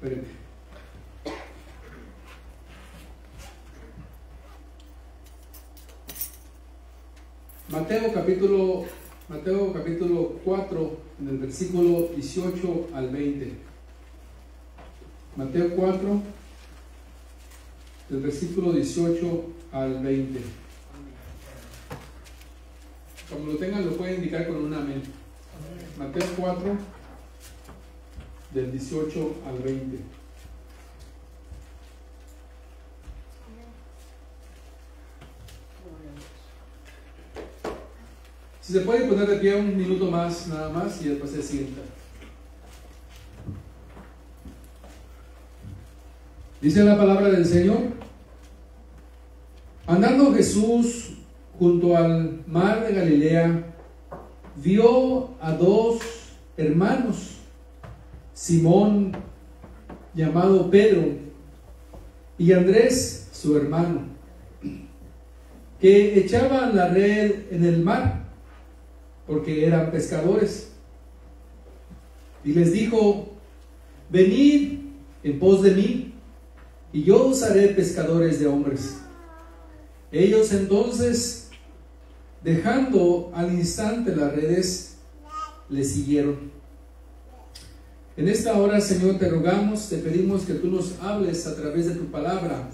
Espérenme. Mateo capítulo 4, en el versículo 18 al 20. Mateo 4, del versículo 18 al 20. Como lo tengan, lo pueden indicar con un amén. Mateo 4, del 18 al 20. Si se puede poner de pie un minuto más, nada más, y después se sienta. Dice la palabra del Señor: andando Jesús junto al mar de Galilea, vio a dos hermanos, Simón, llamado Pedro, y Andrés, su hermano, que echaban la red en el mar, porque eran pescadores. Y les dijo: venid en pos de mí, y yo os haré pescadores de hombres. Ellos entonces, dejando al instante las redes, le siguieron. En esta hora, Señor, te rogamos, te pedimos que tú nos hables a través de tu palabra.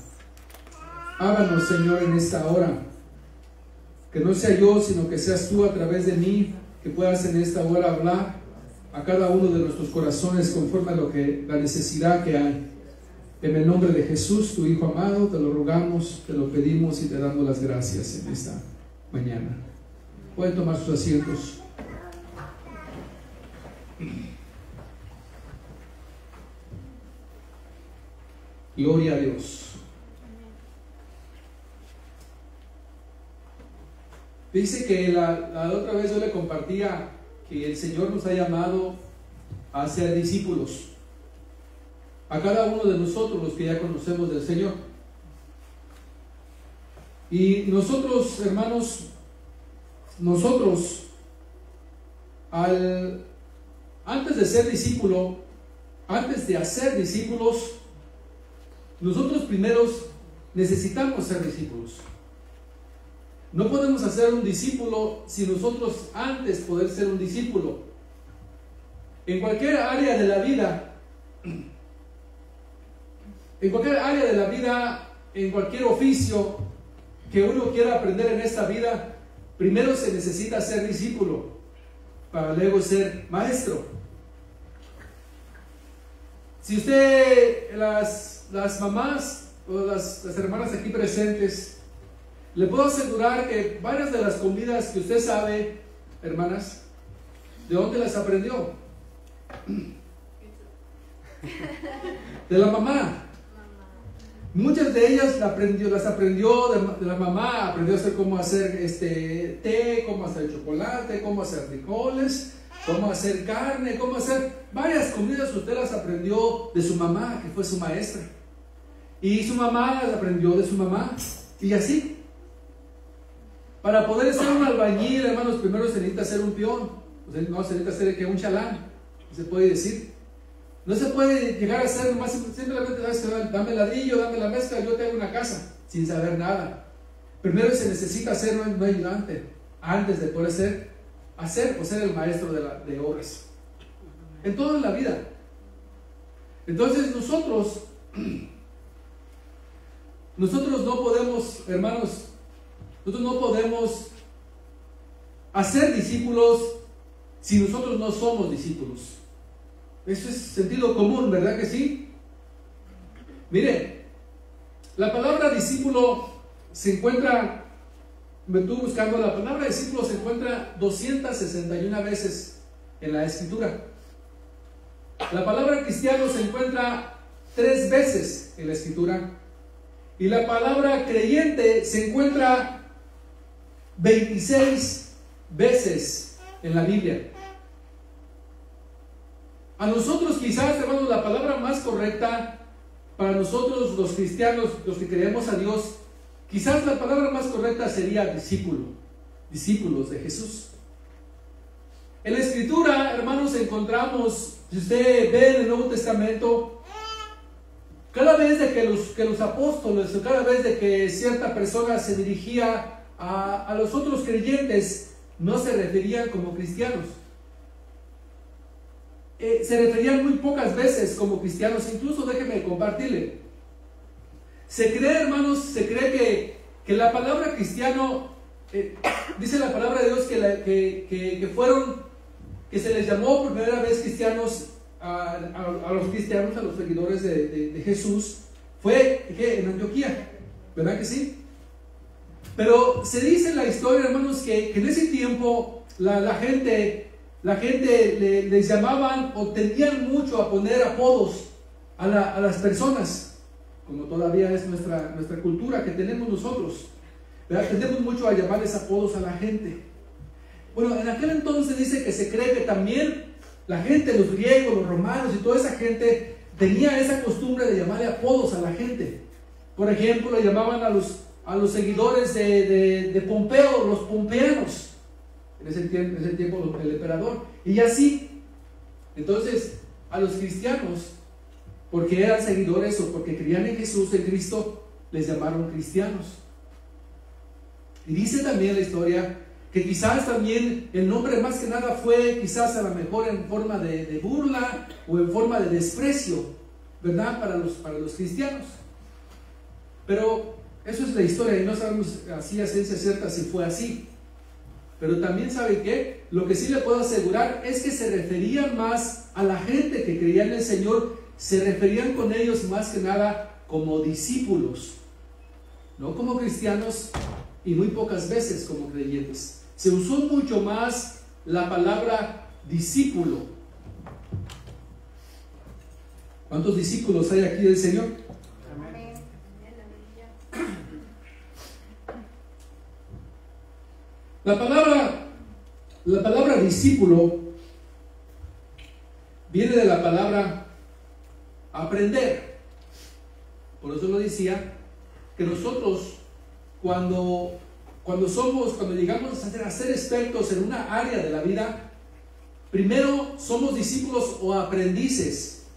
Háblanos, Señor, en esta hora. Que no sea yo, sino que seas tú a través de mí, que puedas en esta hora hablar a cada uno de nuestros corazones conforme a la necesidad que hay. En el nombre de Jesús, tu Hijo amado, te lo rogamos, te lo pedimos y te damos las gracias en esta mañana. Pueden tomar sus asientos. Gloria a Dios. Dice que la otra vez yo le compartía que el Señor nos ha llamado a ser discípulos. A cada uno de nosotros, los que ya conocemos del Señor. Y nosotros, hermanos, antes de ser discípulo, antes de hacer discípulos, nosotros primeros necesitamos ser discípulos. No podemos hacer un discípulo si nosotros antes poder ser un discípulo. En cualquier área de la vida, en cualquier oficio que uno quiera aprender en esta vida, primero se necesita ser discípulo para luego ser maestro. Si usted, las mamás o las hermanas aquí presentes, le puedo asegurar que varias de las comidas que usted sabe, hermanas, ¿de dónde las aprendió? De la mamá. Muchas de ellas las aprendió de la mamá. Aprendió a hacer cómo hacer té, cómo hacer chocolate, cómo hacer frijoles, cómo hacer carne, cómo hacer varias comidas. Usted las aprendió de su mamá, que fue su maestra, y su mamá las aprendió de su mamá, y así. Para poder ser un albañil, hermanos, primero se necesita ser un peón. No se necesita ser un chalán, se puede decir. No se puede llegar a ser más, simplemente dame ladrillo, dame la mezcla, yo te hago una casa, sin saber nada. Primero se necesita ser un ayudante antes de poder ser el maestro de obras. En toda la vida. Entonces nosotros no podemos, hermanos, nosotros no podemos hacer discípulos si nosotros no somos discípulos. Eso es sentido común, ¿verdad que sí? Mire, la palabra discípulo se encuentra, me estuve buscando, la palabra discípulo se encuentra 261 veces en la Escritura. La palabra cristiano se encuentra 3 veces en la Escritura. Y la palabra creyente se encuentra 26 veces en la Biblia. A nosotros quizás, hermanos, la palabra más correcta para nosotros los cristianos, los que creemos a Dios, quizás la palabra más correcta sería discípulo, discípulos de Jesús. En la Escritura, hermanos, encontramos, si usted ve en el Nuevo Testamento, cada vez de que los apóstoles, o cada vez de que cierta persona se dirigía a los otros creyentes, no se referían como cristianos. Se referían muy pocas veces como cristianos. Incluso déjenme compartirle. Se cree, hermanos, se cree que la palabra cristiano, dice la palabra de Dios que se les llamó por primera vez cristianos a los cristianos, a los seguidores de Jesús, fue en Antioquía, ¿verdad que sí? Pero se dice en la historia, hermanos, que en ese tiempo la gente les llamaban o tendían mucho a poner apodos a las personas, como todavía es nuestra cultura que tenemos nosotros, ¿verdad? Tendemos mucho a llamarles apodos a la gente. Bueno, en aquel entonces dice que se cree que también la gente, los griegos, los romanos y toda esa gente tenía esa costumbre de llamarle apodos a la gente. Por ejemplo, le llamaban a los seguidores de Pompeo, los pompeanos. En ese tiempo el emperador. Y así. Entonces, a los cristianos, porque eran seguidores o porque creían en Jesús, en Cristo, les llamaron cristianos. Y dice también la historia que quizás también el nombre más que nada fue quizás a lo mejor en forma de burla o en forma de desprecio, ¿verdad? Para los cristianos. Pero eso es la historia y no sabemos así a ciencia cierta si fue así. Pero también, ¿sabe qué? Lo que sí le puedo asegurar es que se referían más a la gente que creía en el Señor, se referían con ellos más que nada como discípulos, no como cristianos y muy pocas veces como creyentes. Se usó mucho más la palabra discípulo. ¿Cuántos discípulos hay aquí del Señor? Amén. La palabra discípulo viene de la palabra aprender. Por eso lo decía, que nosotros cuando llegamos a ser expertos en una área de la vida, primero somos discípulos o aprendices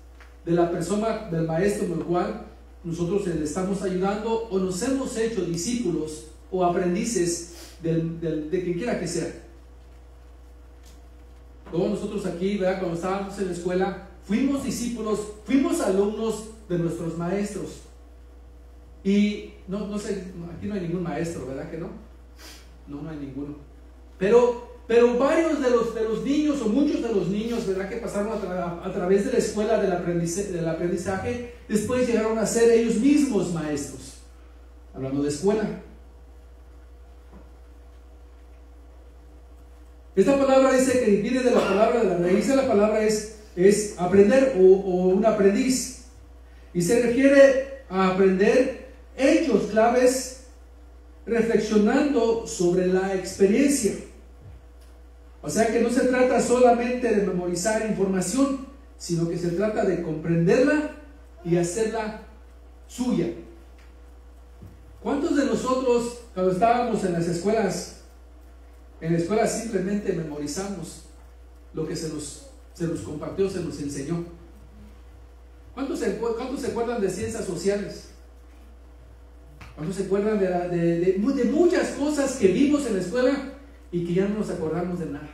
de la persona, del maestro con el cual nosotros le estamos ayudando, o nos hemos hecho discípulos o aprendices de quien quiera que sea. Todos nosotros aquí, ¿verdad? Cuando estábamos en la escuela, fuimos discípulos, fuimos alumnos de nuestros maestros. Y no sé, aquí no hay ningún maestro, ¿verdad que no? No hay ninguno. Pero varios de los niños, o muchos de los niños, ¿verdad?, que pasaron a través de la escuela del aprendizaje, después llegaron a ser ellos mismos maestros. Hablando de escuela. Esta palabra dice que viene de la palabra, de la raíz de la palabra es aprender o un aprendiz. Y se refiere a aprender hechos claves reflexionando sobre la experiencia. O sea que no se trata solamente de memorizar información, sino que se trata de comprenderla y hacerla suya. ¿Cuántos de nosotros, cuando estábamos en las escuelas, simplemente memorizamos lo que se nos compartió, se nos enseñó? ¿Cuántos se acuerdan de ciencias sociales? ¿Cuántos se acuerdan de muchas cosas que vimos en la escuela y que ya no nos acordamos de nada?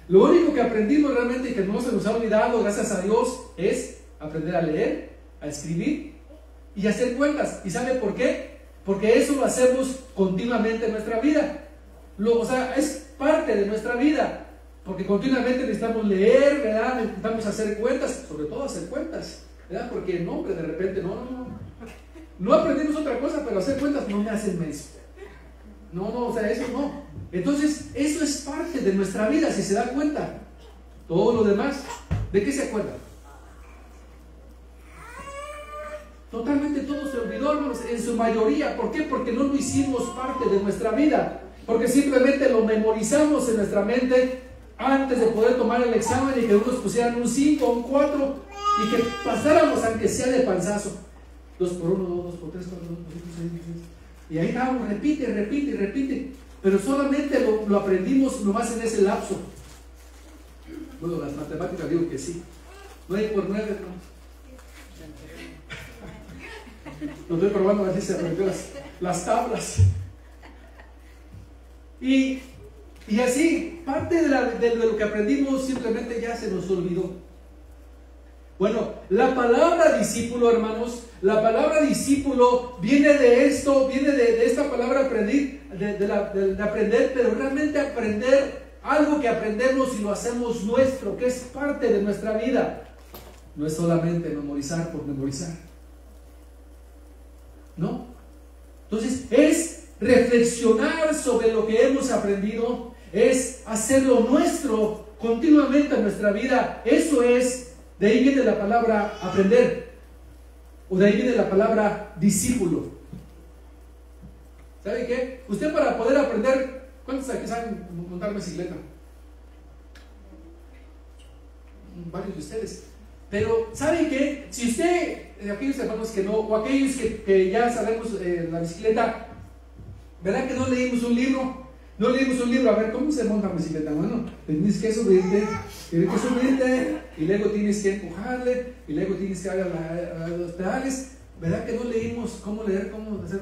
Lo único que aprendimos realmente y que no se nos ha olvidado, gracias a Dios, es aprender a leer, a escribir y a hacer cuentas. ¿Y sabe por qué? Porque eso lo hacemos continuamente en nuestra vida. O sea, es parte de nuestra vida, porque continuamente necesitamos leer, ¿verdad? Necesitamos hacer cuentas, sobre todo hacer cuentas, ¿verdad? Porque no, hombre, de repente no aprendimos otra cosa, pero hacer cuentas no me hacen menso. No, o sea, eso no. Entonces, eso es parte de nuestra vida, si se da cuenta. Todo lo demás, ¿de qué se acuerdan? Totalmente todo se olvidó, hermanos, en su mayoría. ¿Por qué? Porque no lo hicimos parte de nuestra vida. Porque simplemente lo memorizamos en nuestra mente antes de poder tomar el examen y que unos pusieran un 5 o un 4 y que pasáramos aunque sea de panzazo. 2 por 1, 2 por 3, 4, 5, 6, 6. Y ahí estábamos, repite. Pero solamente lo aprendimos nomás en ese lapso. Bueno, las matemáticas digo que sí. 9 por 9, ¿no? Lo estoy probando a ver si se aprendió las tablas. Y así, parte de lo que aprendimos simplemente ya se nos olvidó. Bueno, la palabra discípulo, hermanos, la palabra discípulo viene de esto, viene de esta palabra aprender, de aprender, pero realmente aprender algo que aprendemos y lo hacemos nuestro, que es parte de nuestra vida. No es solamente memorizar por memorizar. ¿No? Entonces, es reflexionar sobre lo que hemos aprendido, es hacerlo nuestro continuamente en nuestra vida. Eso es, de ahí viene la palabra aprender, o de ahí viene la palabra discípulo. ¿Sabe qué? Usted, para poder aprender, ¿cuántos aquí saben montar bicicleta? Varios de ustedes. Pero, ¿sabe qué? Si usted, aquellos hermanos que no, o aquellos que ya sabemos la bicicleta, ¿verdad que no leímos un libro? No leímos un libro, a ver, ¿cómo se monta una bicicleta? Bueno, tienes que subirte, y luego tienes que empujarle, y luego tienes que darle a los pedales. ¿Verdad que no leímos cómo leer, cómo hacer?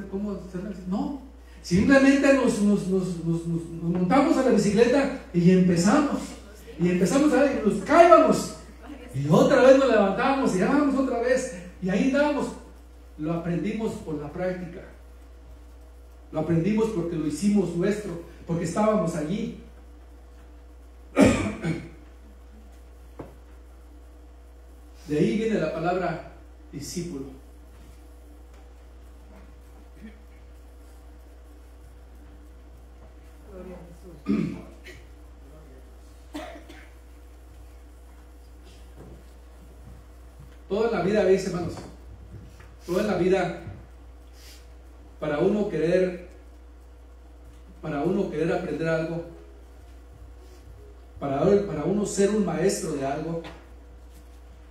No, simplemente nos montamos a la bicicleta y empezamos a ver, y nos caíamos, y otra vez nos levantamos, y vamos otra vez, y ahí andamos. Lo aprendimos por la práctica. Lo aprendimos porque lo hicimos nuestro, porque estábamos allí. De ahí viene la palabra discípulo. Gloria a Jesús. Toda la vida, ¿veis, hermanos? Toda la vida, para uno querer aprender algo, para uno ser un maestro de algo,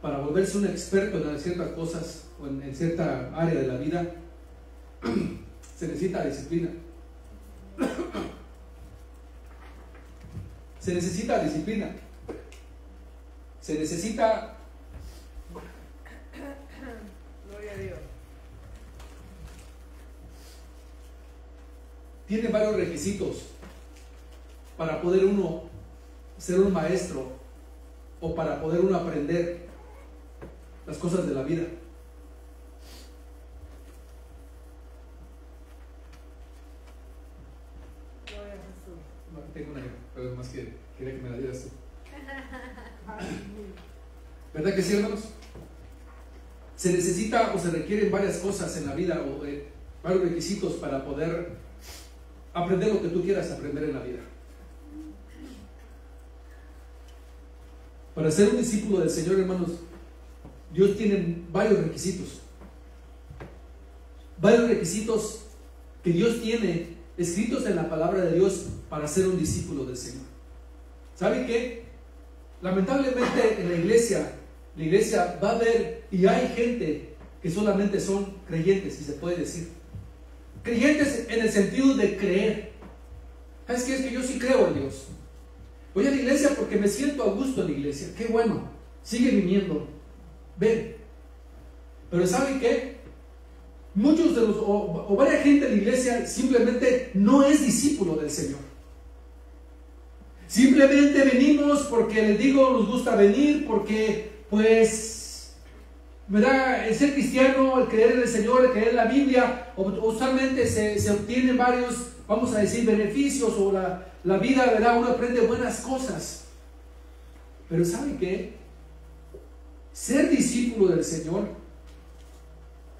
para volverse un experto en ciertas cosas o en cierta área de la vida, se necesita disciplina. Se necesita disciplina. Se necesita... Gloria a Dios. Tiene varios requisitos para poder uno ser un maestro o para poder uno aprender las cosas de la vida. Gloria a Jesús. No, tengo una, pero más que quería que me la dieras tú. ¿Verdad que sí, hermanos? Se necesita o se requieren varias cosas en la vida o varios requisitos para poder aprender lo que tú quieras aprender en la vida. Para ser un discípulo del Señor, hermanos, Dios tiene varios requisitos. Varios requisitos que Dios tiene escritos en la palabra de Dios para ser un discípulo del Señor. ¿Saben qué? Lamentablemente en la iglesia va a haber, y hay gente que solamente son creyentes, si se puede decir. Creyentes en el sentido de creer. ¿Sabes qué? Es que yo sí creo en Dios. Voy a la iglesia porque me siento a gusto en la iglesia. Qué bueno, sigue viniendo. Ven. Pero ¿saben qué? Muchos de los, o varias gente en la iglesia simplemente no es discípulo del Señor. Simplemente venimos porque les digo, nos gusta venir, porque pues, ¿verdad? El ser cristiano, el creer en el Señor, el creer en la Biblia, usualmente se obtienen varios, vamos a decir, beneficios, o la vida, ¿verdad? Uno aprende buenas cosas. Pero ¿saben qué? Ser discípulo del Señor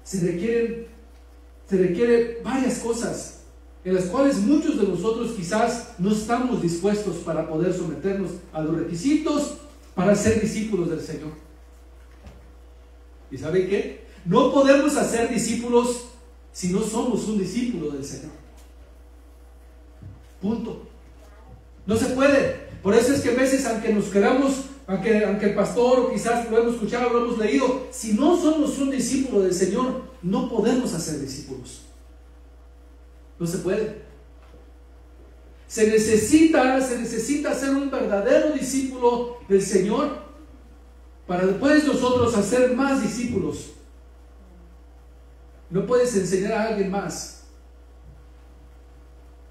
se requiere varias cosas, en las cuales muchos de nosotros quizás no estamos dispuestos para poder someternos a los requisitos para ser discípulos del Señor. ¿Y saben qué? No podemos hacer discípulos si no somos un discípulo del Señor. Punto. No se puede. Por eso es que a veces, aunque nos queramos, aunque el pastor, o quizás lo hemos escuchado, lo hemos leído, si no somos un discípulo del Señor, no podemos hacer discípulos. No se puede. Se necesita ser un verdadero discípulo del Señor para después nosotros hacer más discípulos. No puedes enseñar a alguien más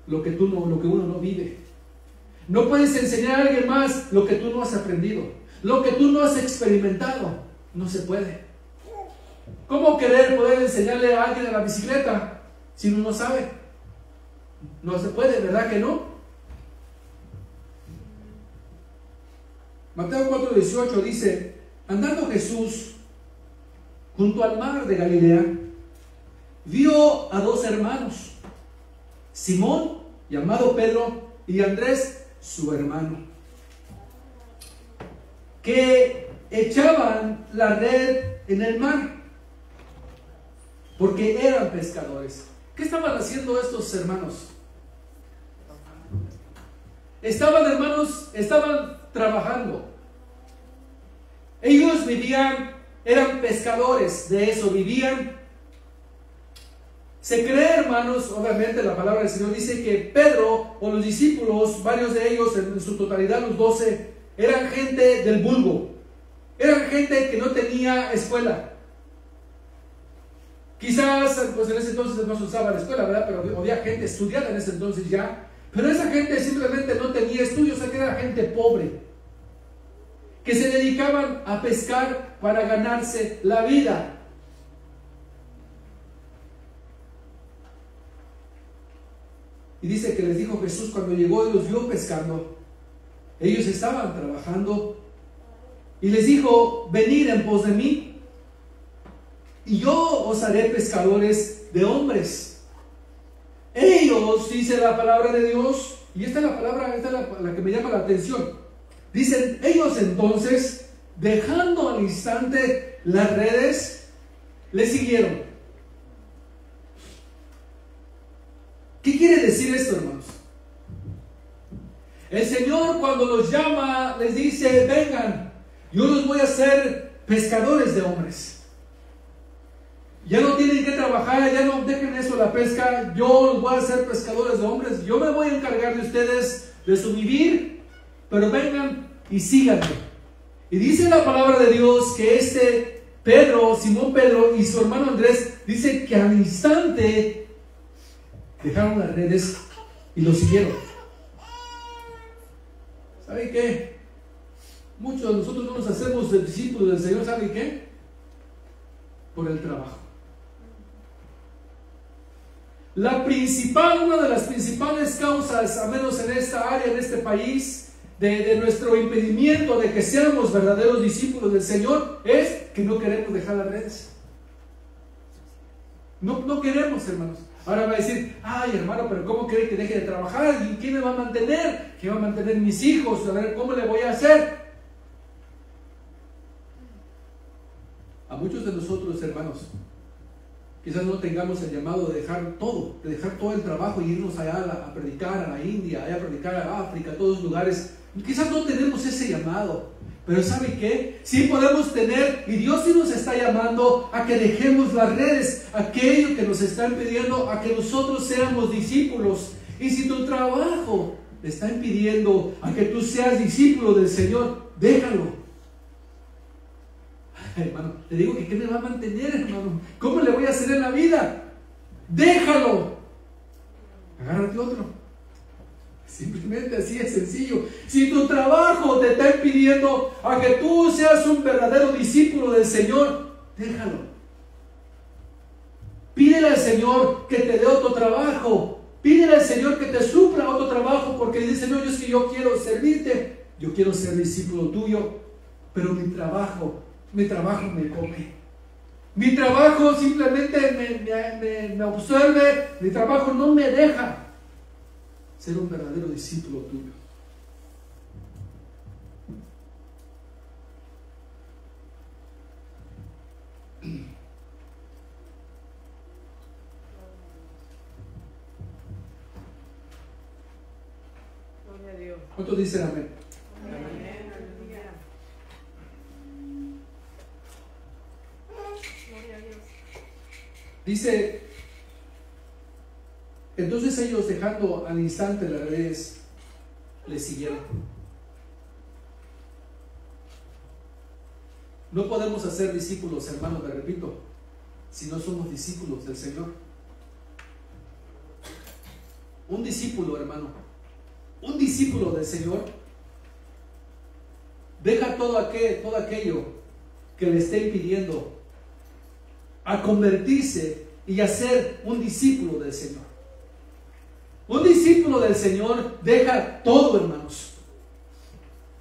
lo que uno no vive. No puedes enseñar a alguien más lo que tú no has aprendido, lo que tú no has experimentado. No se puede. ¿Cómo querer poder enseñarle a alguien a la bicicleta si uno no sabe? No se puede, ¿verdad que no? Mateo 4:18 dice: andando Jesús junto al mar de Galilea, vio a dos hermanos, Simón, llamado Pedro, y Andrés, su hermano, que echaban la red en el mar, porque eran pescadores. ¿Qué estaban haciendo estos hermanos? Estaban trabajando. Ellos eran pescadores, de eso vivían. Se cree, hermanos, obviamente la palabra del Señor dice que Pedro o los discípulos, varios de ellos, en su totalidad los 12, eran gente del vulgo. Eran gente que no tenía escuela. Quizás, pues en ese entonces no se usaba la escuela, ¿verdad? Pero había gente estudiada en ese entonces ya. Pero esa gente simplemente no tenía estudios, o sea que era gente pobre, que se dedicaban a pescar para ganarse la vida. Y dice que les dijo Jesús cuando llegó y los vio pescando. Ellos estaban trabajando y les dijo: venid en pos de mí y yo os haré pescadores de hombres. Ellos, dice la palabra de Dios, y esta es la palabra, la que me llama la atención. Dicen: ellos entonces, dejando al instante las redes, le siguieron. ¿Qué quiere decir esto, hermanos? El Señor, cuando los llama, les dice: vengan, yo los voy a hacer pescadores de hombres. Ya no tienen que trabajar, ya no dejen eso la pesca, yo los voy a hacer pescadores de hombres. Yo me voy a encargar de ustedes, de su vivir, pero vengan y síganme. Y dice la palabra de Dios que Simón Pedro y su hermano Andrés, dice que al instante dejaron las redes y lo siguieron. ¿Saben qué? Muchos de nosotros no nos hacemos discípulos del Señor, ¿saben qué? Por el trabajo. Una de las principales causas, a menos en esta área, en este país, de nuestro impedimento de que seamos verdaderos discípulos del Señor, es que no queremos dejar las redes. No queremos, hermanos. Ahora va a decir: ay, hermano, pero ¿cómo quiere que deje de trabajar? ¿Y quién me va a mantener? ¿Quién va a mantener mis hijos? A ver, ¿cómo le voy a hacer? A muchos de nosotros, hermanos, quizás no tengamos el llamado de dejar todo el trabajo y irnos allá a predicar a la India, allá a predicar a África, a todos los lugares. Quizás no tenemos ese llamado, pero ¿sabe qué? Sí podemos tener, y Dios sí nos está llamando a que dejemos las redes, aquello que nos está impidiendo a que nosotros seamos discípulos. Y si tu trabajo te está impidiendo a que tú seas discípulo del Señor, déjalo. Hermano, le digo que ¿qué me va a mantener, hermano? ¿Cómo le voy a hacer en la vida? Déjalo. Agárrate otro. Simplemente así es sencillo. Si tu trabajo te está impidiendo a que tú seas un verdadero discípulo del Señor, déjalo. Pídele al Señor que te dé otro trabajo. Pídele al Señor que te supla otro trabajo, porque dice: no, yo quiero servirte, yo quiero ser discípulo tuyo, pero mi trabajo me come. Mi trabajo simplemente me absorbe. Mi trabajo no me deja ser un verdadero discípulo tuyo. Gloria a Dios. ¿Cuántos dicen amén? Amén. Aleluya. Gloria a Dios. Dice: entonces ellos, dejando al instante las redes, le siguieron. No podemos hacer discípulos, hermanos, me repito, si no somos discípulos del Señor? Un discípulo, hermano, un discípulo del Señor deja todo aquello que le esté impidiendo a convertirse y a ser un discípulo del Señor. Un discípulo del Señor deja todo, hermanos.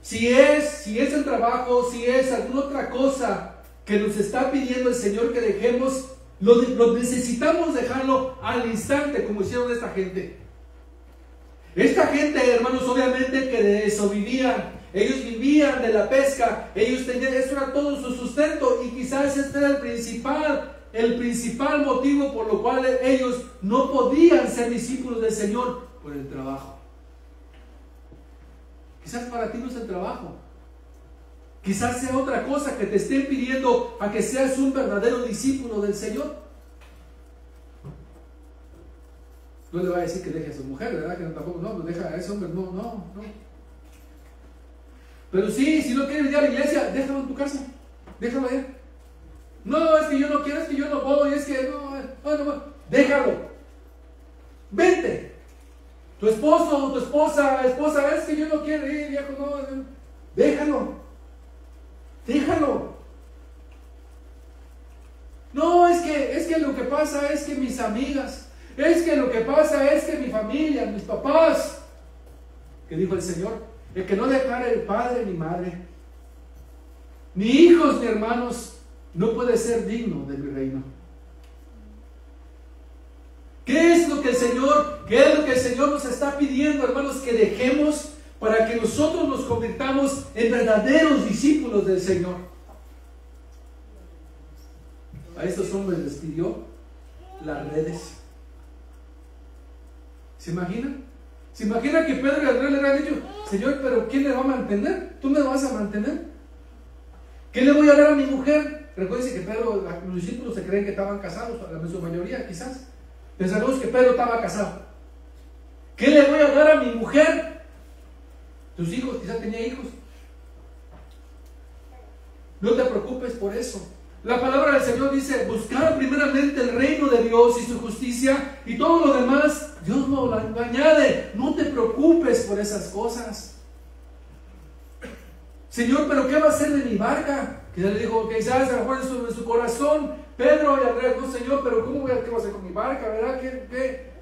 Si es el trabajo, si es alguna otra cosa que nos está pidiendo el Señor que dejemos, lo necesitamos dejarlo al instante, como hicieron esta gente. Esta gente, hermanos, obviamente que de eso vivían. Ellos vivían de la pesca, ellos tenían, eso era todo su sustento, y quizás este era el principal motivo por lo cual ellos no podían ser discípulos del Señor, por el trabajo. Quizás para ti no es el trabajo, quizás sea otra cosa que te esté impidiendo a que seas un verdadero discípulo del Señor. No le va a decir que deje a su mujer, ¿verdad? Que tampoco, no, pues deja a ese hombre, no. Pero sí, si no quieres ir a la iglesia, déjalo en tu casa, déjalo allá. No, es que yo no quiero, es que yo no voy, es que no, déjalo. Vente. Tu esposo o tu esposa, es que yo no quiero ir, viejo, no, déjalo. No, es que lo que pasa es que mis amigas, es que lo que pasa es que mi familia, mis papás, que dijo el Señor, el que no declare el padre ni madre, ni hijos ni hermanos, no puede ser digno de mi reino. ¿Qué es lo que el Señor nos está pidiendo, hermanos, que dejemos para que nosotros nos convirtamos en verdaderos discípulos del Señor? A estos hombres les pidió las redes. ¿Se imaginan? ¿Se imagina que Pedro y Andrés le habían dicho, Señor, pero ¿quién le va a mantener? ¿Tú me vas a mantener? ¿Qué le voy a dar a mi mujer? Recuérdense que Pedro, los discípulos se creen que estaban casados, en su mayoría quizás. Pensamos que Pedro estaba casado. ¿Qué le voy a dar a mi mujer? Tus hijos, quizás tenía hijos. No te preocupes por eso. La palabra del Señor dice, buscar primeramente el reino de Dios y su justicia, y todo lo demás Dios no lo añade. No te preocupes por esas cosas. Señor, ¿pero qué va a hacer de mi barca? Que ya le dijo, quizás a lo mejor en su corazón, Pedro y Andrés, no, Señor, pero ¿qué voy a hacer con mi barca? ¿Verdad?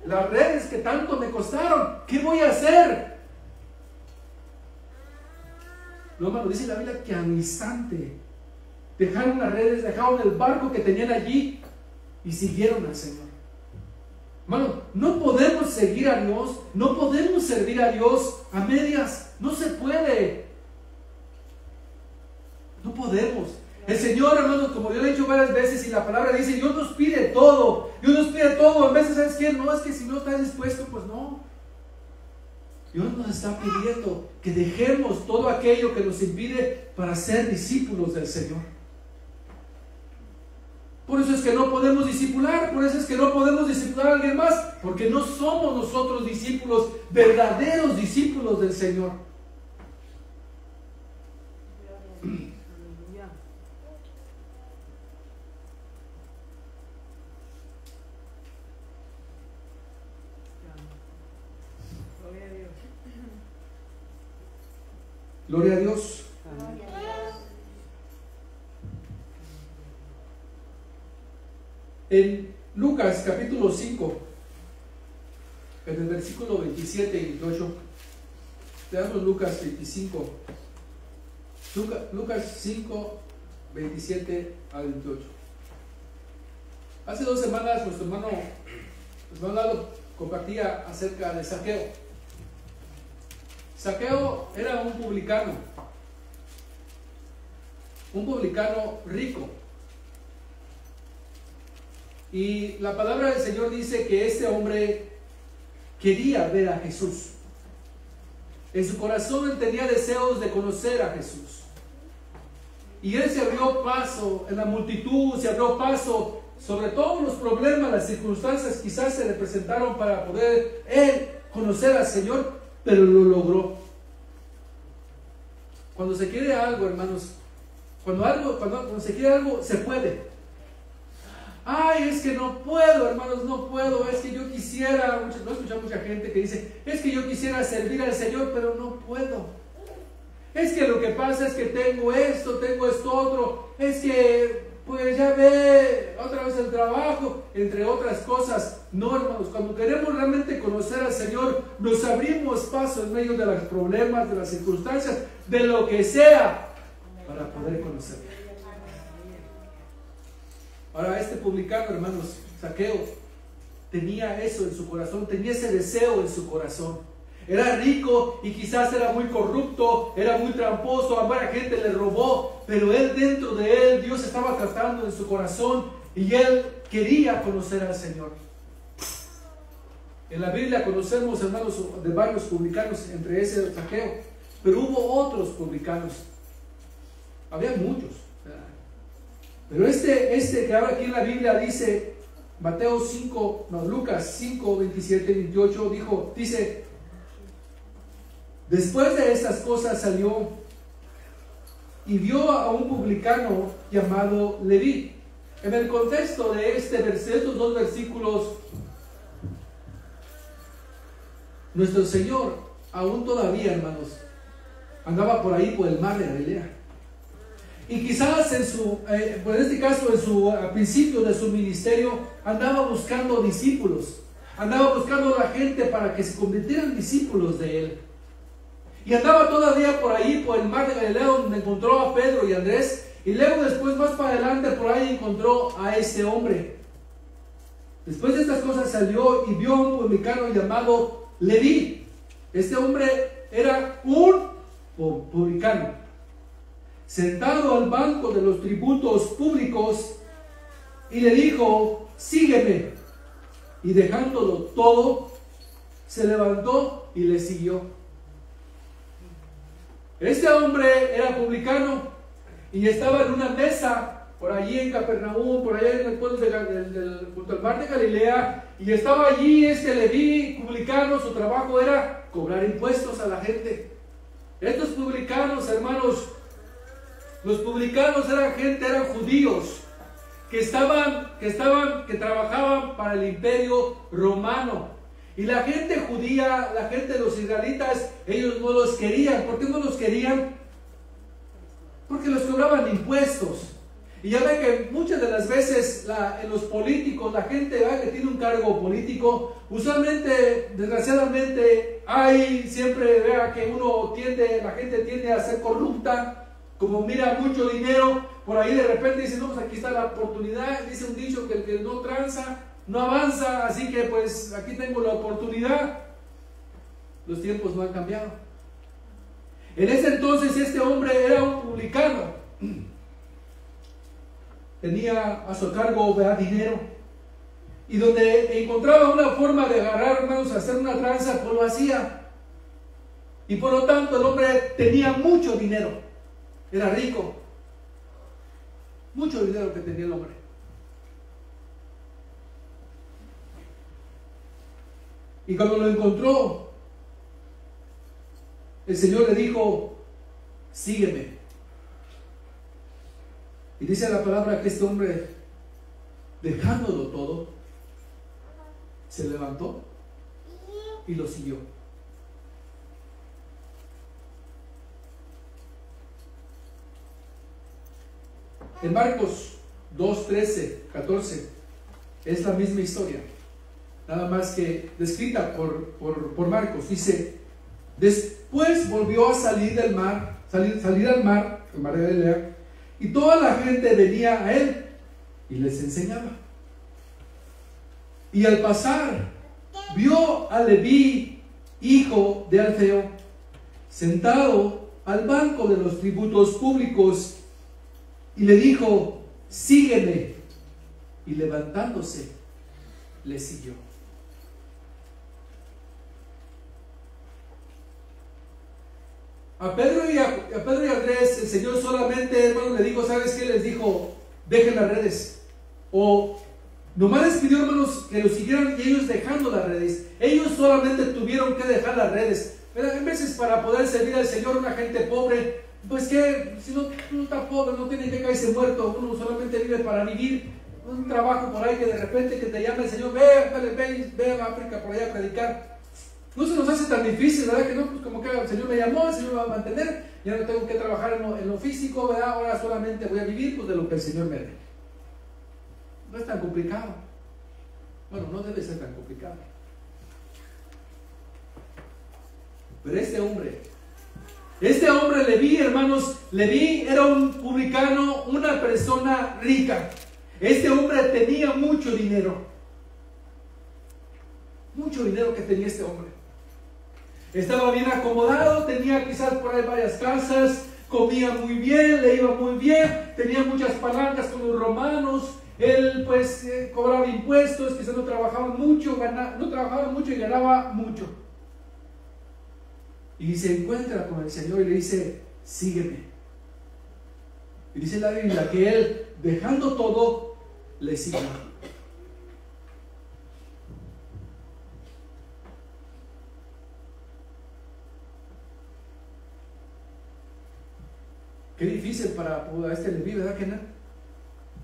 Las redes que tanto me costaron, ¿qué voy a hacer? No, hermano, dice la Biblia que al instante dejaron las redes, dejaron el barco que tenían allí y siguieron al Señor. Hermano, no podemos seguir a Dios, no podemos servir a Dios a medias, no se puede. No podemos. El Señor, hermano, como yo le he dicho varias veces, y la palabra dice, Dios nos pide todo. Dios nos pide todo. A veces, ¿sabes qué? No, es que si no está dispuesto, pues no. Dios nos está pidiendo que dejemos todo aquello que nos impide para ser discípulos del Señor. Por eso es que no podemos discipular, por eso es que no podemos discipular a alguien más, porque no somos nosotros discípulos, verdaderos discípulos del Señor. Gloria a Dios. En Lucas capítulo 5, en el versículo 27 y 28, leamos Lucas 25, Lucas 5, 27 al 28. Hace 2 semanas nuestro hermano Lalo compartía acerca de Zaqueo. Zaqueo era un publicano rico. Y la palabra del Señor dice que este hombre quería ver a Jesús. En su corazón él tenía deseos de conocer a Jesús. Y él se abrió paso en la multitud, se abrió paso sobre todos los problemas, las circunstancias quizás se le presentaron para poder él conocer al Señor, pero lo logró. Cuando se quiere algo, hermanos, cuando se quiere algo, se puede. Ay, es que no puedo, hermanos, no puedo. Es que yo quisiera, no he escuchado mucha gente que dice, es que yo quisiera servir al Señor, pero no puedo. Es que lo que pasa es que tengo esto otro. Es que, pues ya ve, otra vez el trabajo, entre otras cosas. No, hermanos, cuando queremos realmente conocer al Señor, nos abrimos paso en medio de los problemas, de las circunstancias, de lo que sea, para poder conocerlo. Ahora, este publicano, hermanos, Zaqueo, tenía eso en su corazón, tenía ese deseo en su corazón. Era rico y quizás era muy corrupto, era muy tramposo, a varias gente le robó, pero él, dentro de él, Dios estaba tratando en su corazón y él quería conocer al Señor. En la Biblia conocemos, hermanos, de varios publicanos, entre ese Zaqueo, pero hubo otros publicanos. Había muchos. Pero este que ahora aquí en la Biblia dice, Lucas 5, 27, 28, dice, después de estas cosas salió y vio a un publicano llamado Leví. En el contexto de estos dos versículos, nuestro Señor aún todavía, hermanos, andaba por ahí por el mar de Galilea. Y quizás en este caso, al principio de su ministerio, andaba buscando discípulos. Andaba buscando a la gente para que se convirtieran discípulos de él. Y andaba todavía por ahí, por el mar de Galilea, donde encontró a Pedro y Andrés. Y luego después, más para adelante, por ahí encontró a este hombre. Después de estas cosas salió y vio a un publicano llamado Leví. Este hombre era un publicano, sentado al banco de los tributos públicos, y le dijo, sígueme. Y dejándolo todo, se levantó y le siguió. Este hombre era publicano y estaba en una mesa por allí en Capernaum, por allá en el pueblo junto al mar de Galilea, y estaba allí este Leví, publicano. Su trabajo era cobrar impuestos a la gente. Estos publicanos, hermanos, los publicanos eran judíos que trabajaban para el imperio romano. Y la gente judía, la gente de los israelitas, ellos no los querían. ¿Por qué no los querían? Porque les cobraban impuestos. Y ya ven que muchas de las veces en los políticos, la gente que tiene un cargo político, usualmente, desgraciadamente, hay siempre que la gente tiende a ser corrupta. Como mira mucho dinero, por ahí de repente dice, no, pues aquí está la oportunidad. Dice un dicho que el que no tranza, no avanza, así que pues aquí tengo la oportunidad. Los tiempos no han cambiado. En ese entonces este hombre era un publicano. Tenía a su cargo dinero. Y donde encontraba una forma de agarrar, hermanos, hacer una tranza, pues lo hacía. Y por lo tanto el hombre tenía mucho dinero. Era rico. Mucho dinero que tenía el hombre. Y cuando lo encontró, el Señor le dijo, sígueme. Y dice la palabra que este hombre, dejándolo todo, se levantó y lo siguió. En Marcos 2, 13, 14 es la misma historia, nada más que descrita por Marcos. Dice, después volvió a salir al mar, el mar de Galilea, y toda la gente venía a él y les enseñaba. Y al pasar, vio a Leví, hijo de Alfeo, sentado al banco de los tributos públicos, y le dijo, sígueme. Y levantándose, le siguió. A Pedro y Andrés, el Señor solamente, hermanos, le dijo, ¿sabes qué? Les dijo, dejen las redes. O nomás les pidió, hermanos, que lo siguieran, y ellos dejando las redes. Ellos solamente tuvieron que dejar las redes. Pero en veces para poder servir al Señor, una gente pobre, pues que si no está pobre, no tiene que caerse muerto, uno solamente vive para vivir. un trabajo por ahí que de repente que te llame el Señor, ve a África por allá a predicar. No se nos hace tan difícil, ¿verdad? Que no, pues como que el Señor me llamó, el Señor me va a mantener, ya no tengo que trabajar en lo físico, ¿verdad? Ahora solamente voy a vivir pues, de lo que el Señor me dé. No es tan complicado. Bueno, no debe ser tan complicado. Pero este hombre Leví, hermanos, Leví era un publicano, una persona rica. Este hombre tenía mucho dinero. Mucho dinero que tenía este hombre. Estaba bien acomodado, tenía quizás por ahí varias casas, comía muy bien, le iba muy bien, tenía muchas palancas con los romanos. Él pues cobraba impuestos, quizás no trabajaba mucho y ganaba mucho. Y se encuentra con el Señor y le dice, sígueme. Y dice la Biblia que él, dejando todo, le siguió. Qué difícil para este Leví, ¿verdad que no?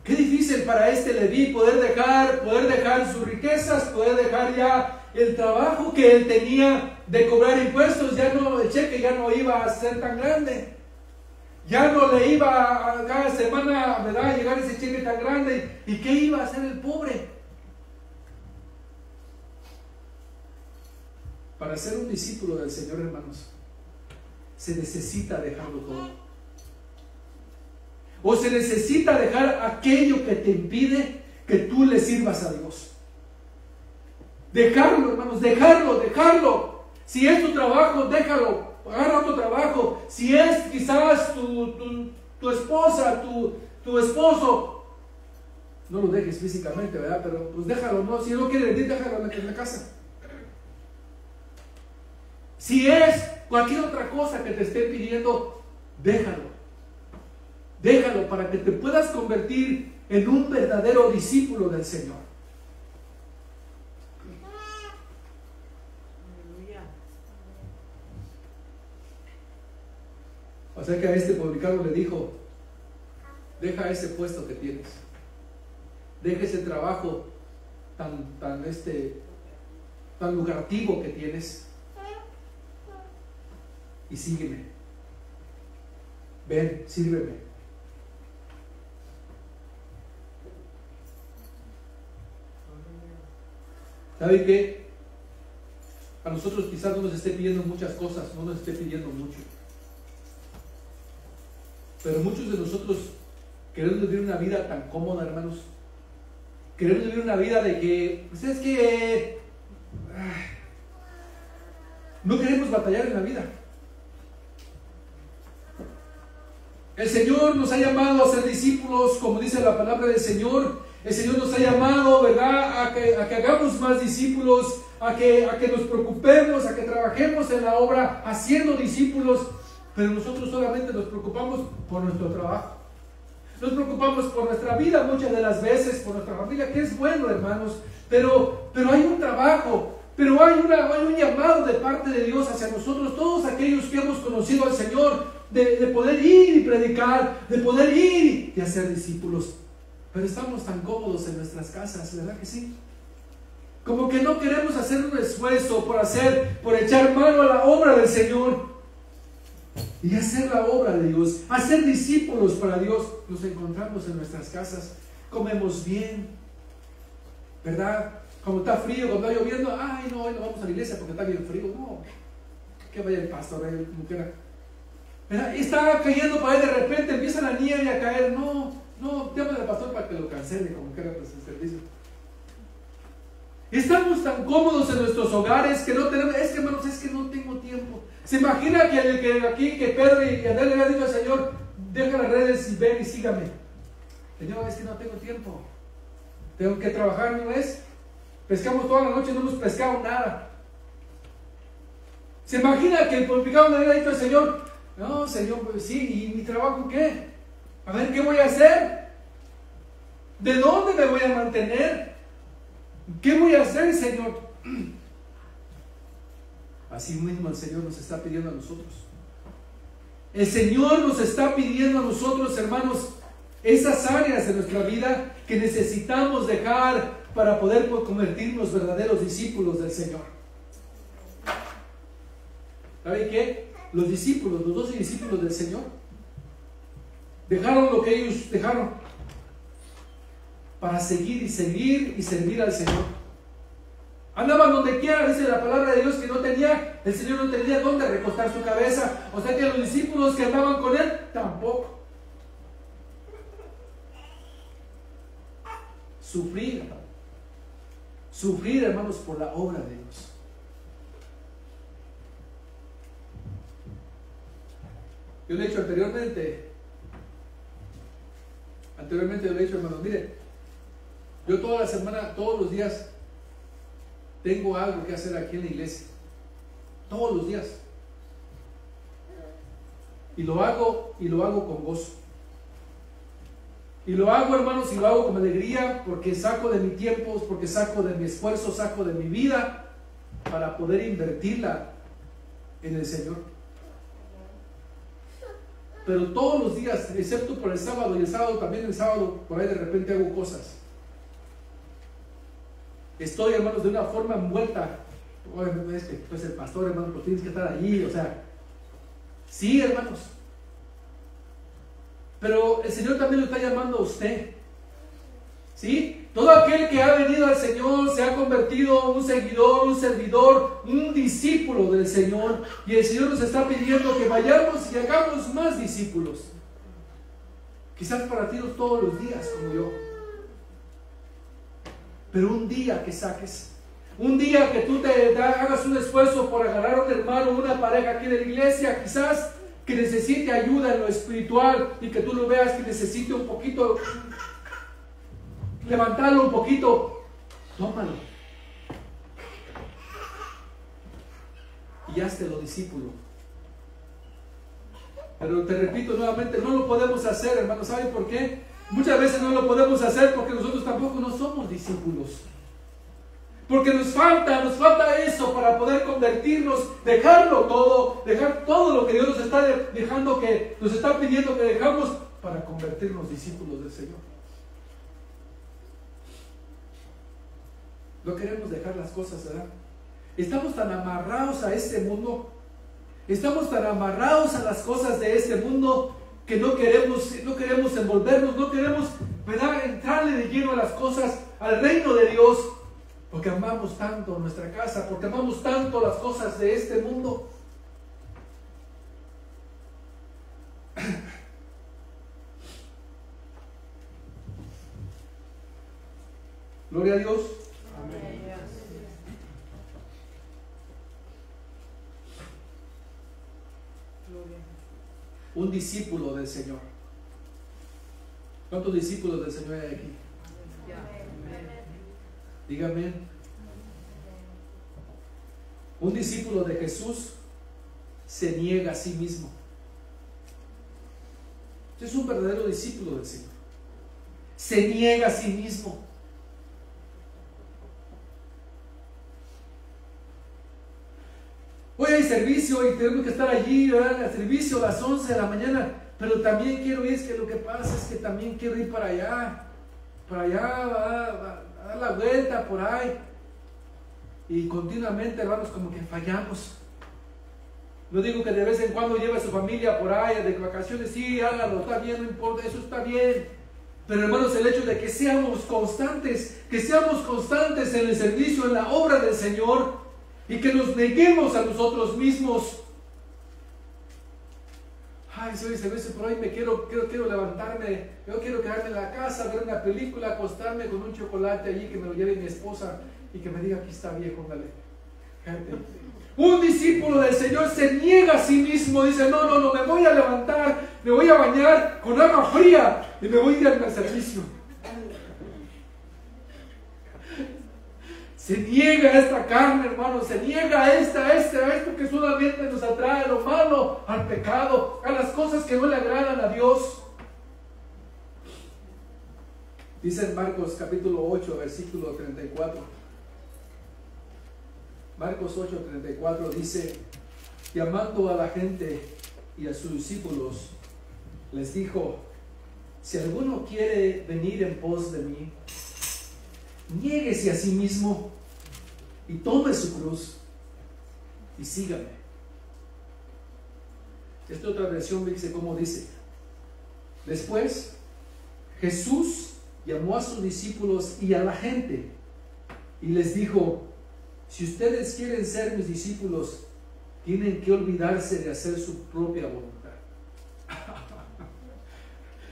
Qué difícil para este Leví poder dejar sus riquezas, poder dejar ya el trabajo que él tenía de cobrar impuestos. Ya no, el cheque ya no iba a ser tan grande. Ya no le iba a cada semana, ¿verdad?, llegar ese cheque tan grande. ¿Y qué iba a hacer el pobre? Para ser un discípulo del Señor, hermanos, se necesita dejarlo todo. O se necesita dejar aquello que te impide que tú le sirvas a Dios. Dejarlo, hermanos, dejarlo. Si es tu trabajo, déjalo. Agarra otro trabajo. Si es quizás tu esposa, tu esposo, no lo dejes físicamente, ¿verdad? Pero pues déjalo, ¿no? Si no quiere venir, déjalo en la casa. Si es cualquier otra cosa que te esté pidiendo, déjalo. Déjalo para que te puedas convertir en un verdadero discípulo del Señor. O sea que a este publicano le dijo, deja ese puesto que tienes, deja ese trabajo tan lucrativo que tienes y sígueme. Ven, sírveme. ¿Sabe qué? A nosotros quizás no nos esté pidiendo muchas cosas, no nos esté pidiendo mucho. Pero muchos de nosotros queremos vivir una vida tan cómoda, hermanos. Queremos vivir una vida de que, pues es que no queremos batallar en la vida. El Señor nos ha llamado a ser discípulos, como dice la palabra del Señor. El Señor nos ha llamado, ¿verdad?, a que hagamos más discípulos, a que nos preocupemos, a que trabajemos en la obra haciendo discípulos. Pero nosotros solamente nos preocupamos por nuestro trabajo. Nos preocupamos por nuestra vida muchas de las veces, por nuestra familia, que es bueno, hermanos. Pero hay un trabajo, pero hay un llamado de parte de Dios hacia nosotros, todos aquellos que hemos conocido al Señor, de poder ir y predicar, de poder ir y hacer discípulos. Pero estamos tan cómodos en nuestras casas, ¿verdad que sí? Como que no queremos hacer un esfuerzo por echar mano a la obra del Señor y hacer la obra de Dios, hacer discípulos para Dios. Nos encontramos en nuestras casas, comemos bien, ¿verdad? Como está frío, cuando está lloviendo, ay no, hoy no vamos a la iglesia porque está bien frío. No, que vaya el pastor, como quiera. ¿Verdad? Está cayendo para ahí, de repente empieza la nieve a caer. No, llámale al pastor para que lo cancele, como quiera, pues el servicio. Estamos tan cómodos en nuestros hogares que no tenemos, es que hermanos, es que no tengo tiempo. ¿Se imagina que Pedro y Andrés le habían dicho al Señor, deja las redes y ven y sígame? Señor, es que no tengo tiempo. Tengo que trabajar, ¿no es? Pescamos toda la noche, no hemos pescado nada. ¿Se imagina que el publicano le había dicho al Señor, no, Señor, pues sí, ¿y mi trabajo qué? A ver, ¿qué voy a hacer? ¿De dónde me voy a mantener? ¿Qué voy a hacer, Señor? Así mismo el Señor nos está pidiendo a nosotros. El Señor nos está pidiendo a nosotros, hermanos, esas áreas de nuestra vida que necesitamos dejar para poder convertirnos verdaderos discípulos del Señor. ¿Saben qué? Los discípulos, los 12 discípulos del Señor, dejaron lo que ellos dejaron para seguir y servir al Señor. Andaban donde quiera, dice la palabra de Dios, que no tenía, el Señor no tenía dónde recostar su cabeza. O sea que los discípulos que andaban con Él, tampoco. Sufrir, hermanos, por la obra de Dios. Yo lo he dicho anteriormente yo lo he dicho, hermanos, miren, yo toda la semana, todos los días, tengo algo que hacer aquí en la iglesia. Todos los días. Y lo hago con gozo. Y lo hago, hermanos, y lo hago con alegría, porque saco de mi tiempo, porque saco de mi esfuerzo, saco de mi vida para poder invertirla en el Señor. Pero todos los días, excepto por el sábado, y el sábado también, el sábado por ahí de repente hago cosas. Estoy, hermanos, de una forma envuelta. Es que tú eres el pastor, hermano, pues tienes que estar allí, o sea. Sí, hermanos. Pero el Señor también lo está llamando a usted. ¿Sí? Todo aquel que ha venido al Señor se ha convertido en un seguidor, un servidor, un discípulo del Señor. Y el Señor nos está pidiendo que vayamos y hagamos más discípulos. Quizás para ti no todos los días como yo. Pero un día que saques, un día que tú hagas un esfuerzo por agarrar a un hermano o una pareja aquí de la iglesia, quizás que necesite ayuda en lo espiritual y que tú lo veas que necesite un poquito, levantarlo un poquito, tómalo. Y hazte lo discípulo. Pero te repito nuevamente, no lo podemos hacer, hermanos. ¿Saben por qué? Muchas veces no lo podemos hacer porque nosotros tampoco no somos discípulos. Porque nos falta eso para poder convertirnos, dejarlo todo, dejar todo lo que Dios nos está dejando, que nos está pidiendo que dejamos para convertirnos discípulos del Señor. No queremos dejar las cosas, ¿verdad? Estamos tan amarrados a este mundo, estamos tan amarrados a las cosas de este mundo que no queremos envolvernos, no queremos, ¿verdad?, entrarle de lleno a las cosas, al reino de Dios. Porque amamos tanto nuestra casa, porque amamos tanto las cosas de este mundo. Gloria a Dios. Amén. Un discípulo del Señor. ¿Cuántos discípulos del Señor hay aquí? Dígame. Un discípulo de Jesús se niega a sí mismo. Es un verdadero discípulo del Señor. Se niega a sí mismo. Hoy hay servicio y tenemos que estar allí, ¿verdad? El servicio a las 11 de la mañana, pero también quiero ir, es que lo que pasa es que también quiero ir para allá, va a dar la vuelta por ahí. Y continuamente, hermanos, como que fallamos. No digo que de vez en cuando lleve a su familia por ahí de vacaciones, sí, hágalo, está bien, no importa, eso está bien. Pero hermanos, el hecho de que seamos constantes en el servicio, en la obra del Señor, y que nos neguemos a nosotros mismos. Ay, soy servicio por hoy, quiero levantarme, yo quiero quedarme en la casa, ver una película, acostarme con un chocolate allí que me lo lleve mi esposa y que me diga, aquí está viejo, dale. Gente. Un discípulo del Señor se niega a sí mismo, dice, no, me voy a levantar, me voy a bañar con agua fría y me voy a ir al servicio. Se niega a esta carne, hermano, se niega a esto que solamente nos atrae a lo malo, al pecado, a las cosas que no le agradan a Dios. Dice en Marcos capítulo 8, versículo 34. Marcos 8, 34 dice, llamando a la gente y a sus discípulos, les dijo, si alguno quiere venir en pos de mí, niéguese a sí mismo y tome su cruz y sígame. Esta otra versión dice, ¿cómo dice? Después, Jesús llamó a sus discípulos y a la gente y les dijo, si ustedes quieren ser mis discípulos, tienen que olvidarse de hacer su propia voluntad.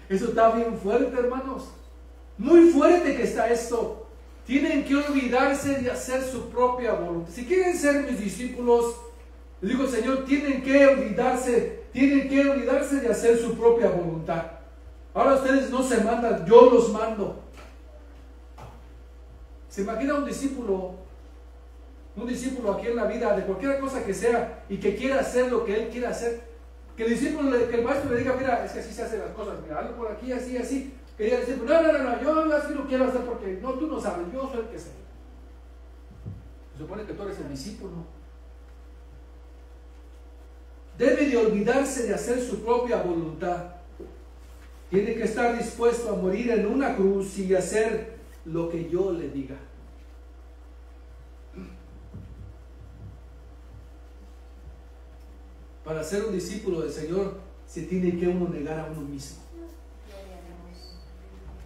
Eso está bien fuerte, hermanos. Muy fuerte que está esto. Tienen que olvidarse de hacer su propia voluntad. Si quieren ser mis discípulos, les digo, Señor, tienen que olvidarse de hacer su propia voluntad. Ahora ustedes no se mandan, yo los mando. ¿Se imagina un discípulo aquí en la vida, de cualquier cosa que sea, y que quiera hacer lo que él quiera hacer? Que el discípulo, que el maestro le diga, mira, es que así se hacen las cosas, mira, hazlo por aquí, así, así. Que ella dice, no, yo así lo quiero hacer porque, no, tú no sabes, yo soy el que sé. Se supone que tú eres el discípulo. Debe de olvidarse de hacer su propia voluntad. Tiene que estar dispuesto a morir en una cruz y hacer lo que yo le diga. Para ser un discípulo del Señor se tiene que uno negar a uno mismo.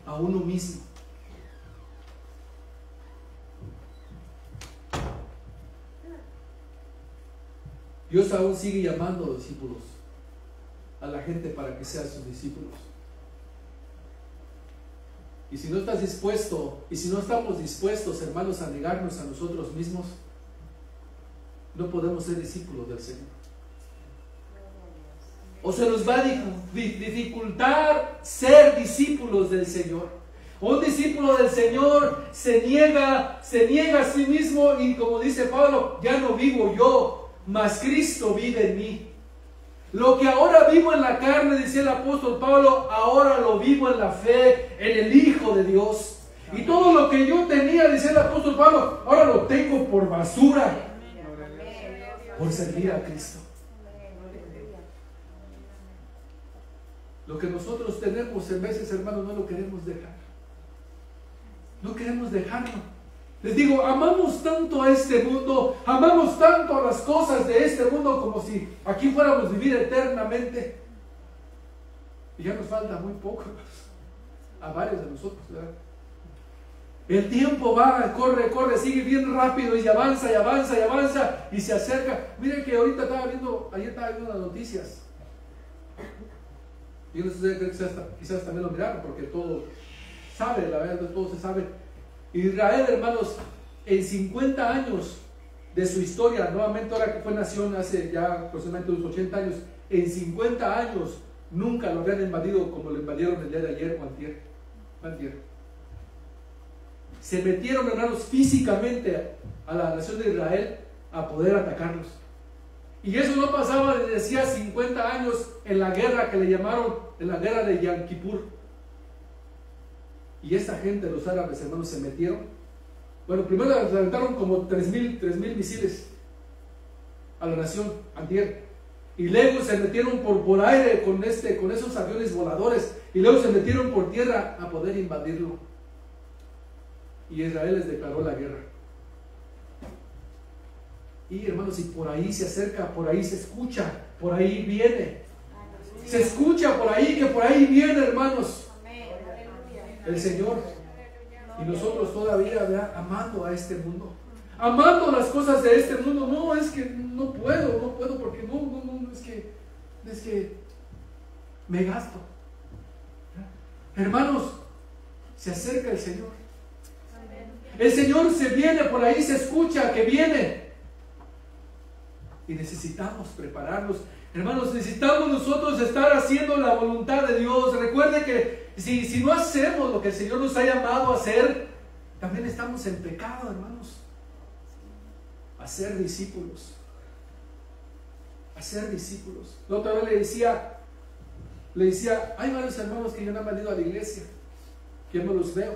A uno mismo. Dios aún sigue llamando a los discípulos, a la gente para que sean sus discípulos. Y si no estás dispuesto, y si no estamos dispuestos, hermanos, a negarnos a nosotros mismos, no podemos ser discípulos del Señor. O se nos va a dificultar ser discípulos del Señor. Un discípulo del Señor se niega a sí mismo y, como dice Pablo, ya no vivo yo, mas Cristo vive en mí. Lo que ahora vivo en la carne, dice el apóstol Pablo, ahora lo vivo en la fe, en el Hijo de Dios. Y todo lo que yo tenía, dice el apóstol Pablo, ahora lo tengo por basura, por servir a Cristo. Lo que nosotros tenemos en veces, hermanos, no lo queremos dejar. No queremos dejarlo. Les digo, amamos tanto a este mundo, amamos tanto las cosas de este mundo como si aquí fuéramos a vivir eternamente. Y ya nos falta muy poco a varios de nosotros, ¿verdad? El tiempo va, corre, sigue bien rápido y avanza y se acerca. Miren que ahorita ayer estaba viendo las noticias. Yo no sé, quizás también lo miraron porque todo sabe, la verdad, todo se sabe. Israel, hermanos, en 50 años de su historia, nuevamente ahora que fue nación hace ya aproximadamente unos 80 años, en 50 años nunca lo habían invadido como lo invadieron el día de ayer o antier. Se metieron, hermanos, físicamente a la nación de Israel a poder atacarlos. Y eso no pasaba desde hacía 50 años en la guerra que le llamaron, en la guerra de Yom Kippur. Y esta gente, los árabes, hermanos, se metieron. Bueno, primero aventaron como 3,000 misiles a la nación antier. Y luego se metieron por aire con esos aviones voladores. Y luego se metieron por tierra a poder invadirlo. Y Israel les declaró la guerra. Y hermanos, y por ahí se acerca, por ahí se escucha, por ahí viene. Se escucha por ahí, que por ahí viene, hermanos, el Señor. Y nosotros todavía, ¿verdad?, amando a este mundo, amando las cosas de este mundo. No, es que no puedo, porque no, es que me gasto. Hermanos, se acerca el Señor. El Señor se viene, por ahí se escucha que viene. Y necesitamos prepararnos. Hermanos, necesitamos nosotros estar haciendo la voluntad de Dios. Recuerde que si no hacemos lo que el Señor nos ha llamado a hacer, también estamos en pecado, hermanos. A ser discípulos. A ser discípulos. La otra vez le decía, hay varios hermanos que ya no han venido a la iglesia, que yo no los veo.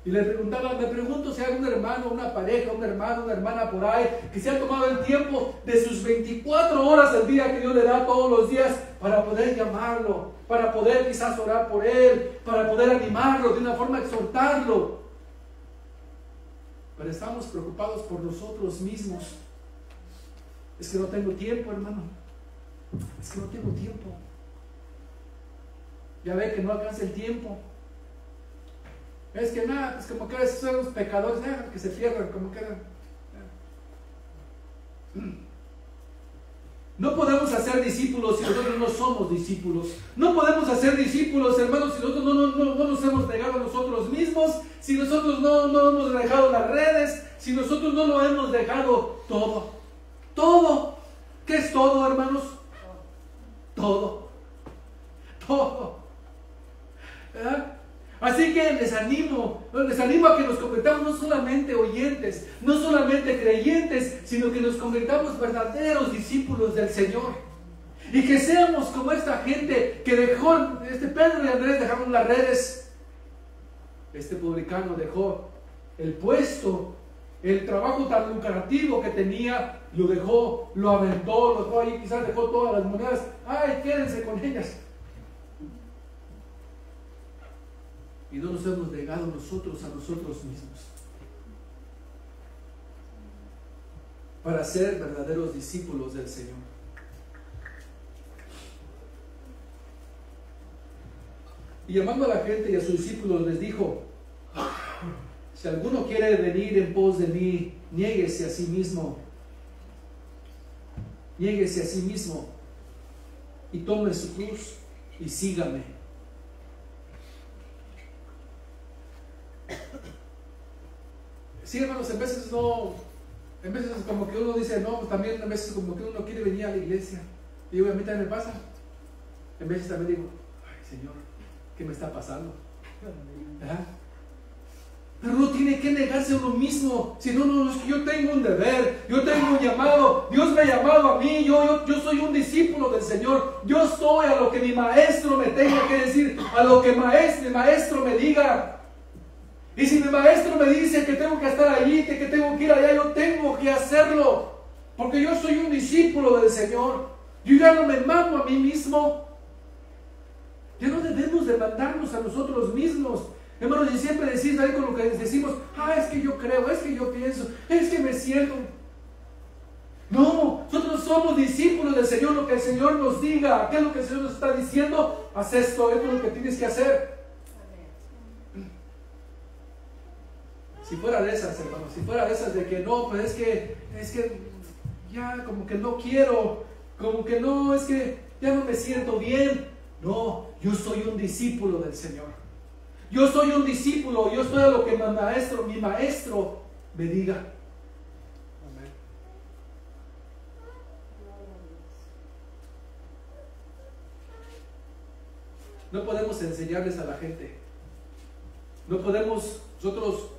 Y me pregunto si hay algún hermano, una pareja, un hermano, una hermana por ahí que se ha tomado el tiempo de sus 24 horas al día que Dios le da todos los días para poder llamarlo, para poder quizás orar por él, para poder animarlo, de una forma exhortarlo. Pero estamos preocupados por nosotros mismos. Es que no tengo tiempo, hermano. Es que no tengo tiempo. Ya ve que no alcanza el tiempo. Es que nada, pues como que son los pecadores, que se pierdan, como que no podemos hacer discípulos si nosotros no somos discípulos. No podemos hacer discípulos, hermanos, si nosotros no nos hemos negado a nosotros mismos, si nosotros no hemos dejado las redes, si nosotros no lo hemos dejado todo. Todo. ¿Qué es todo, hermanos? Todo. Todo. ¿Verdad? Así que les animo a que nos convirtamos no solamente oyentes, no solamente creyentes, sino que nos convirtamos verdaderos discípulos del Señor. Y que seamos como esta gente que dejó, Pedro y Andrés dejaron las redes. Este publicano dejó el puesto, el trabajo tan lucrativo que tenía, lo dejó, lo aventó, lo dejó ahí, quizás dejó todas las monedas. ¡Ay, quédense con ellas! Y no nos hemos negado nosotros a nosotros mismos para ser verdaderos discípulos del Señor. Y llamando a la gente y a sus discípulos les dijo: si alguno quiere venir en pos de mí, niéguese a sí mismo. Niéguese a sí mismo y tome su cruz y sígame. Sí, hermanos, en veces como que uno dice, no, pues también a veces como que uno quiere venir a la iglesia. Y a mí también me pasa. En veces también digo, ay, Señor, ¿qué me está pasando? ¿Verdad? Pero uno tiene que negarse a uno mismo. Si no, es que yo tengo un deber, yo tengo un llamado, Dios me ha llamado a mí, yo soy un discípulo del Señor, yo estoy a lo que mi maestro me tenga que decir, a lo que mi maestro me diga. Y si mi maestro me dice que tengo que estar allí, que tengo que ir allá, yo tengo que hacerlo. Porque yo soy un discípulo del Señor. Yo ya no me mando a mí mismo. Ya no debemos de mandarnos a nosotros mismos. Hermanos, y siempre decís ahí con lo que decimos, es que yo creo, es que yo pienso, es que me siento. No, nosotros somos discípulos del Señor. Lo que el Señor nos diga, ¿qué es lo que el Señor nos está diciendo? Haz esto es lo que tienes que hacer. Si fuera de esas, hermanos, si fuera de esas de que no, pues es que ya como que no quiero, como que no, es que ya no me siento bien. No, yo soy un discípulo del Señor. Yo soy un discípulo, yo estoy a lo que mi maestro me diga. Amén. No podemos enseñarles a la gente. No podemos nosotros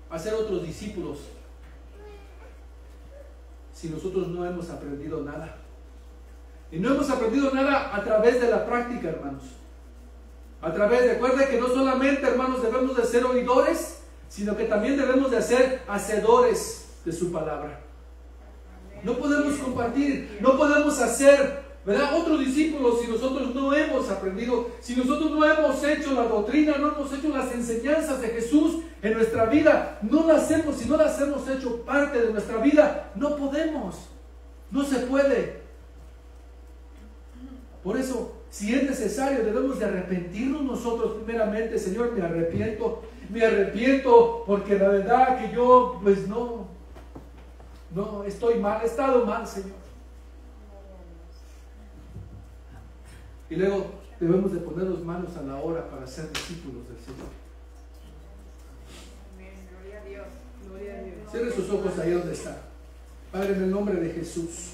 hacer otros discípulos si nosotros no hemos aprendido nada. Y no hemos aprendido nada a través de la práctica, hermanos. Recuerde que no solamente, hermanos, debemos de ser oidores, sino que también debemos de ser hacedores de su palabra. No podemos compartir, no podemos hacer, ¿verdad?, otros discípulos si nosotros no hemos aprendido, si nosotros no hemos hecho la doctrina, no hemos hecho las enseñanzas de Jesús en nuestra vida, no las hacemos, si no las hemos hecho parte de nuestra vida, no podemos, no se puede. Por eso, si es necesario, debemos de arrepentirnos nosotros primeramente. Señor, me arrepiento porque la verdad que yo, pues no, estoy mal, he estado mal, Señor. Y luego debemos de ponernos manos a la obra para ser discípulos del Señor. Amén. Gloria a Dios. Gloria a Dios. Cierre sus ojos ahí donde está. Padre, en el nombre de Jesús.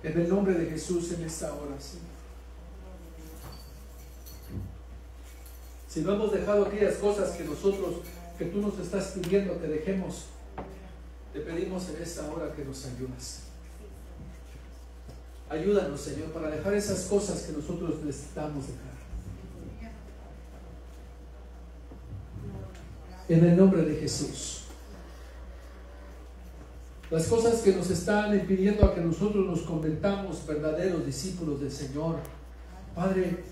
En el nombre de Jesús en esta hora, Señor. Si no hemos dejado aquellas cosas que tú nos estás pidiendo que dejemos, te pedimos en esta hora que nos ayudes. Ayúdanos, Señor, para dejar esas cosas que nosotros necesitamos dejar. en el nombre de Jesús. Las cosas que nos están impidiendo a que nosotros nos convirtamos verdaderos discípulos del Señor, Padre,